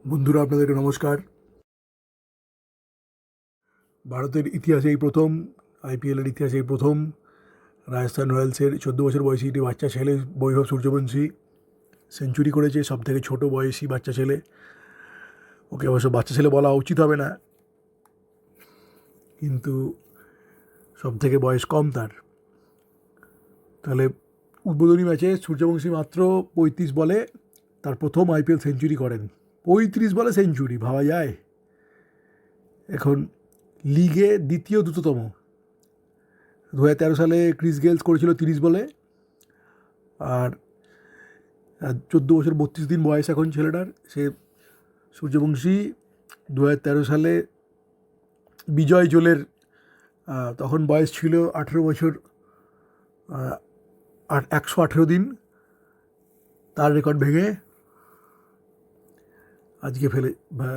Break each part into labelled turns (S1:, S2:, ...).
S1: বন্ধুরা, আপনাদেরকে নমস্কার। ভারতের ইতিহাসে এই প্রথম, আইপিএলের ইতিহাসে এই প্রথম রাজস্থান রয়্যালসের 14 বছর বয়সী একটি বাচ্চা ছেলে বৈভব সূর্যবংশী সেঞ্চুরি করেছে। সব থেকে ছোটো বয়সী বাচ্চা ছেলে। ওকে অবশ্য বাচ্চা ছেলে বলা উচিত হবে না, কিন্তু সব থেকে বয়স কম তার। তাহলে উদ্বোধনী ম্যাচে সূর্যবংশী মাত্র 35 বলে তার প্রথম আইপিএল সেঞ্চুরি করেন। 35 বলে সেঞ্চুরি, ভাবা যায়? এখন লিগে দ্বিতীয় দ্রুততম। 2013 সালে ক্রিস গেলস করেছিল 30 বলে। আর 14 বছর 32 দিন বয়স এখন ছেলেটার। সে সূর্যবংশী 2013 সালে বিজয় জোলের তখন বয়স ছিল 18 বছর 118 দিন, তার রেকর্ড ভেঙে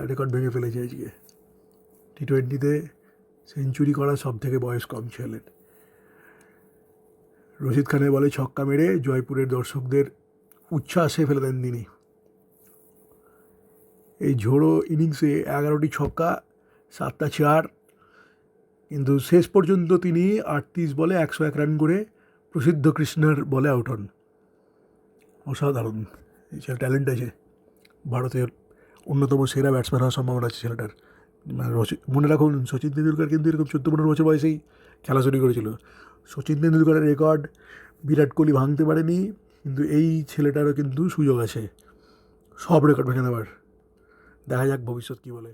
S1: রেকর্ড ভেঙে ফেলেছে আজকে। টি20তে সেঞ্চুরি করা সব থেকে বয়স কম ছেলের। রশিদ খানের বলে ছক্কা মেরে জয়পুরের দর্শকদের উচ্ছ্বাসে ফেলে দেন তিনি। এই ঝোড়ো ইনিংসে 11টি ছক্কা, 7টা চার, কিন্তু শেষ পর্যন্ত তিনি 38 বলে 101 রান করে প্রসিদ্ধ কৃষ্ণের বলে আউট হন। অসাধারণ, এই ছেলে ট্যালেন্ট আছে। ভারতের অন্যতম সেরা ব্যাটসম্যান হওয়ার সম্ভাবনা আছে ছেলেটার। মনে রাখুন, সচিন তেন্ডুলকর কিন্তু এরকম 14-15 বছর বয়সেই খেলা শুরু করেছিল। সচিন তেন্ডুলকরের রেকর্ড বিরাট কোহলি ভাঙতে পারেনি, কিন্তু এই ছেলেটারও কিন্তু সুযোগ আছে সব রেকর্ড ভেঙে দেওয়ার। দেখা যাক ভবিষ্যৎ কী বলে।